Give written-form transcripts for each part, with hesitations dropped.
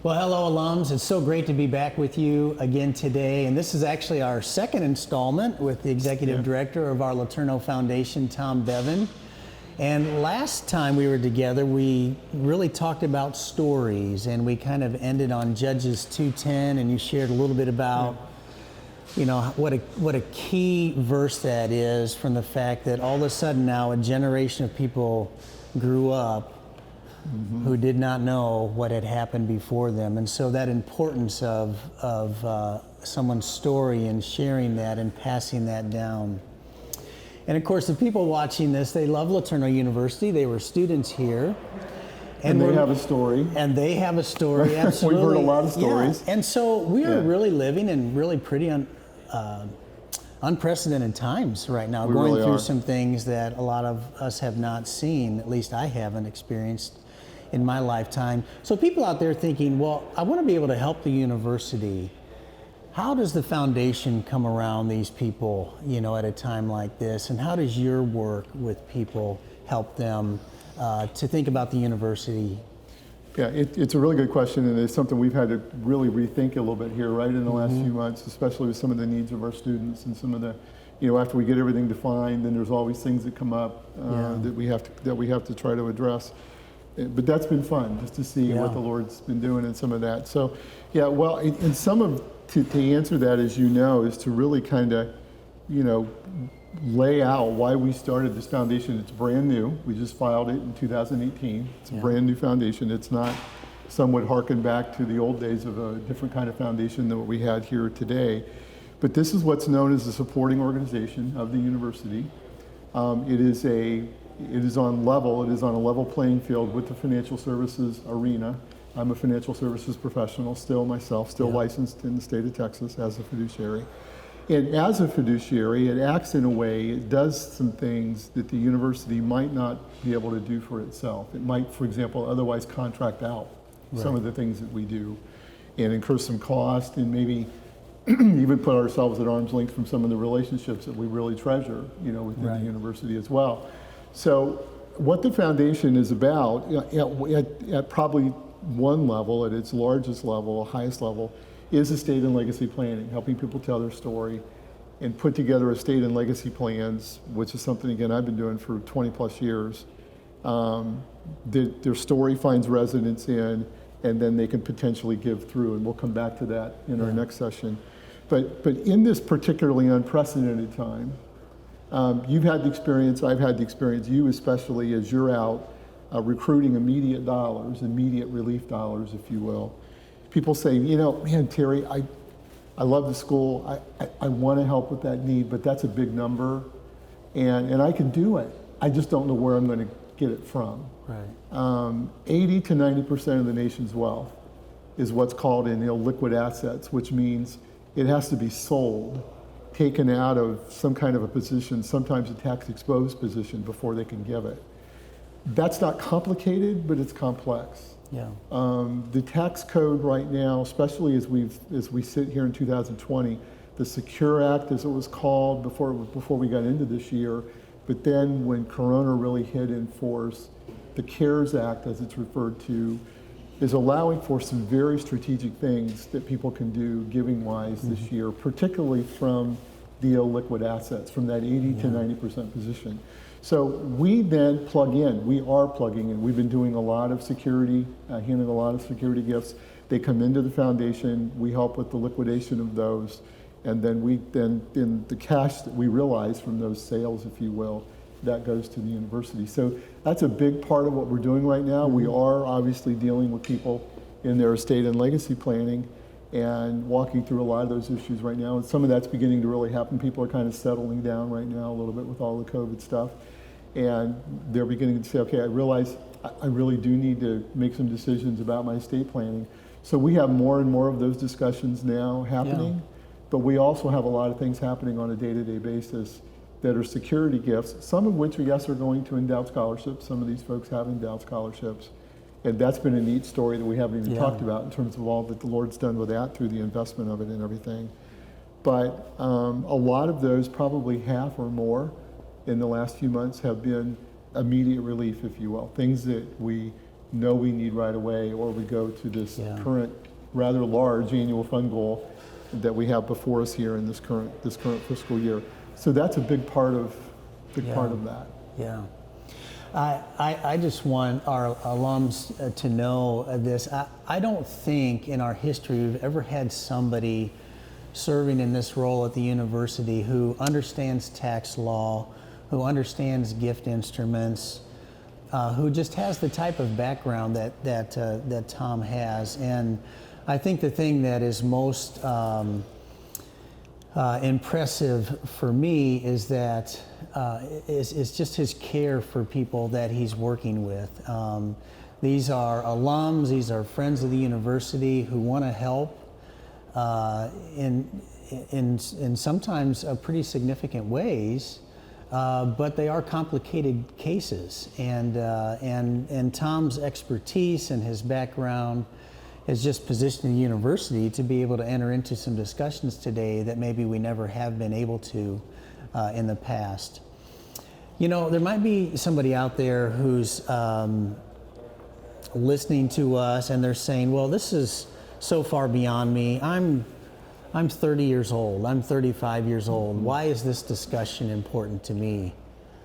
Well, hello, alums. It's so great to be back with you again today. And this is actually our second installment with the executive director of our LeTourneau Foundation, Tom Bevan. And last time we were together, we really talked about stories, and we kind of ended on Judges 2:10, and you shared a little bit about, you know, what a key verse that is, from the fact that all of a sudden now a generation of people grew up who did not know what had happened before them. And so that importance of someone's story and sharing that and passing that down. And of course, the people watching this, they love LeTourneau University. They were students here. And they have a story. And they have a story, absolutely. We've heard a lot of stories. Yeah. And so we are really living in really pretty unprecedented times right now, going through some things that a lot of us have not seen, at least I haven't experienced in my lifetime. So people out there thinking, well, I want to be able to help the university. How does the foundation come around these people, you know, at a time like this? And how does your work with people help them to think about the university? Yeah, it's a really good question, and it's something we've had to really rethink a little bit here, right, in the last few months, especially with some of the needs of our students and some of the, you know, after we get everything defined, then there's always things that come up that we have to try to address. But that's been fun, just to see what the Lord's been doing in some of that. So, yeah, well, and some of, to answer that, as you know, is to really kind of, you know, lay out why we started this foundation. It's brand new. We just filed it in 2018. It's a brand new foundation. It's not, some would harken back to the old days of a different kind of foundation than what we had here today. But this is what's known as the supporting organization of the university. It is on a level playing field with the financial services arena. I'm a financial services professional, still myself, still licensed in the state of Texas as a fiduciary. And as a fiduciary, it acts in a way, it does some things that the university might not be able to do for itself. It might, for example, otherwise contract out some of the things that we do and incur some cost, and maybe even put ourselves at arm's length from some of the relationships that we really treasure, you know, within the university as well. So what the foundation is about, at probably one level, at its largest level, highest level, is estate and legacy planning, helping people tell their story and put together estate and legacy plans, which is something, again, I've been doing for 20 plus years. Their story finds resonance in, and then they can potentially give through, and we'll come back to that in our next session. But in this particularly unprecedented time, you've had the experience, I've had the experience, you especially, as you're out recruiting immediate dollars, immediate relief dollars, if you will. People say, you know, man, Terry, I love the school. I want to help with that need, but that's a big number, and I can do it. I just don't know where I'm going to get it from. Right. 80 to 90% of the nation's wealth is what's called in illiquid assets, which means it has to be sold, taken out of some kind of a position, sometimes a tax-exposed position, before they can give it. That's not complicated, but it's complex. Yeah. The tax code right now, especially as we sit here in 2020, the Secure Act, as it was called before we got into this year, but then when Corona really hit in force, the CARES Act, as it's referred to, is allowing for some very strategic things that people can do giving-wise this year, particularly from the illiquid assets, from that 80 to 90% position. So we then plug in. We are plugging in. We've been doing a lot of security, handling a lot of security gifts. They come into the foundation. We help with the liquidation of those, and then in the cash that we realize from those sales, if you will, that goes to the university. So that's a big part of what we're doing right now. We are obviously dealing with people in their estate and legacy planning and walking through a lot of those issues right now. And some of that's beginning to really happen. People are kind of settling down right now a little bit with all the COVID stuff. And they're beginning to say, okay, I realize I really do need to make some decisions about my estate planning. So we have more and more of those discussions now happening, but we also have a lot of things happening on a day-to-day basis that are security gifts, some of which, yes, are going to endowed scholarships. Some of these folks have endowed scholarships. And that's been a neat story that we haven't even talked about in terms of all that the Lord's done with that through the investment of it and everything. But a lot of those, probably half or more in the last few months, have been immediate relief, if you will. Things that we know we need right away, or we go to this Yeah. current rather large annual fund goal that we have before us here in this current fiscal year. So that's a big part of that. Yeah. I just want our alums to know this. I don't think in our history we've ever had somebody serving in this role at the university who understands tax law, who understands gift instruments, who just has the type of background that Tom has. And I think the thing that is most impressive for me is that is just his care for people that he's working with. These are alums, these are friends of the university who want to help in sometimes pretty significant ways, but they are complicated cases. And Tom's expertise and his background has just positioned the university to be able to enter into some discussions today that maybe we never have been able to in the past. You know, there might be somebody out there who's listening to us and they're saying, well, this is so far beyond me. I'm 30 years old, I'm 35 years old. Why is this discussion important to me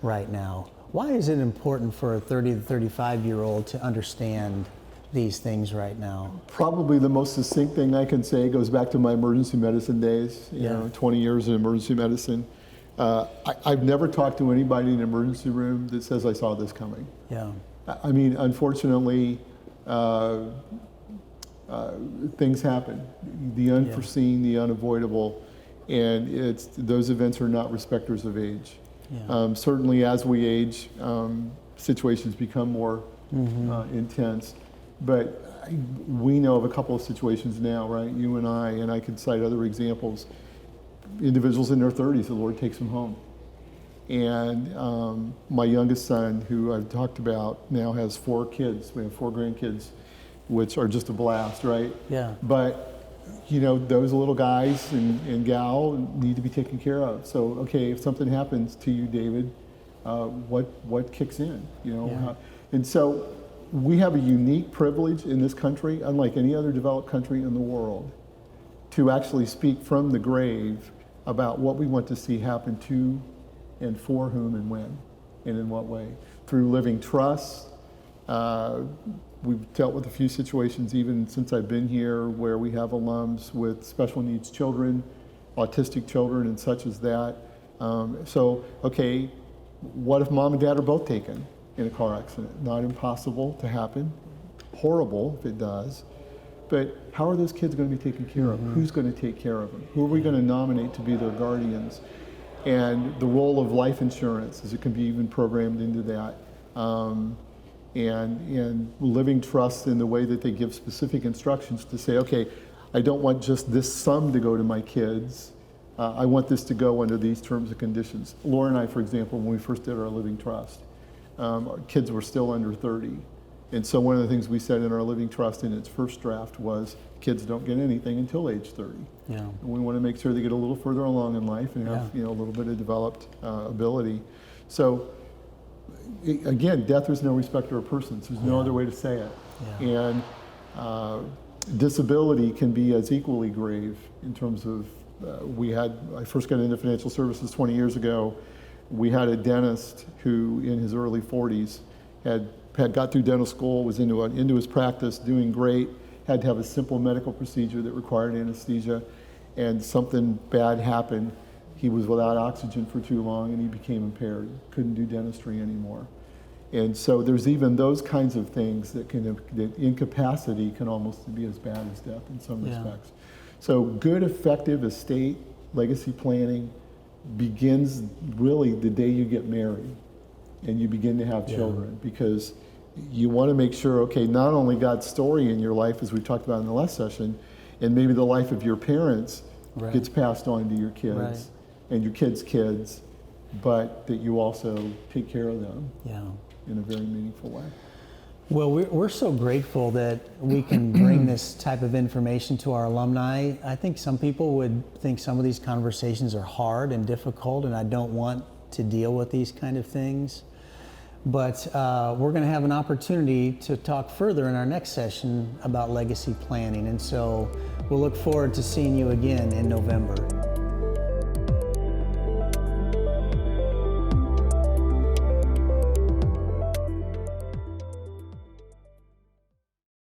right now? Why is it important for a 30 to 35-year-old to understand these things right now? Probably the most succinct thing I can say goes back to my emergency medicine days, you know, 20 years in emergency medicine. I've never talked to anybody in an emergency room that says I saw this coming. Yeah. I mean, unfortunately, things happen, the unforeseen, the unavoidable, and those events are not respecters of age. Yeah. Certainly as we age, situations become more intense. But we know of a couple of situations now, right? You and I could cite other examples. Individuals in their 30s, the Lord takes them home. And my youngest son, who I've talked about, now has 4 kids. We have 4 grandkids, which are just a blast, right? Yeah. But, you know, those little guys and gal need to be taken care of. So, okay, if something happens to you, David, what kicks in, you know? Yeah. And so we have a unique privilege in this country, unlike any other developed country in the world, to actually speak from the grave about what we want to see happen to and for whom and when and in what way. Through living trust, we've dealt with a few situations even since I've been here where we have alums with special needs children, autistic children and such as that. So, okay, what if mom and dad are both taken in a car accident? Not impossible to happen, horrible if it does, but how are those kids going to be taken care of? Who's going to take care of them? Who are we going to nominate to be their guardians? And the role of life insurance, as it can be even programmed into that, and living trust in the way that they give specific instructions to say, okay, I don't want just this sum to go to my kids. I want this to go under these terms and conditions. Laura and I, for example, when we first did our living trust, our kids were still under 30. And so one of the things we said in our living trust in its first draft was kids don't get anything until age 30. Yeah. And we want to make sure they get a little further along in life and have, you know, a little bit of developed ability. So again, death is no respecter of persons. There's no other way to say it. Yeah. And disability can be as equally grave in terms of, I first got into financial services 20 years ago. We had a dentist who in his early 40s had got through dental school, was into his practice, doing great, had to have a simple medical procedure that required anesthesia, and something bad happened. He was without oxygen for too long and he became impaired, couldn't do dentistry anymore. And so there's even those kinds of things that incapacity can almost be as bad as death in some respects. So good, effective estate legacy planning begins really the day you get married and you begin to have children, because you want to make sure, okay, not only God's story in your life, as we talked about in the last session, and maybe the life of your parents gets passed on to your kids and your kids' kids, but that you also take care of them in a very meaningful way. Well, we're so grateful that we can bring this type of information to our alumni. I think some people would think some of these conversations are hard and difficult, and I don't want to deal with these kind of things. But we're going to have an opportunity to talk further in our next session about legacy planning. And so we'll look forward to seeing you again in November.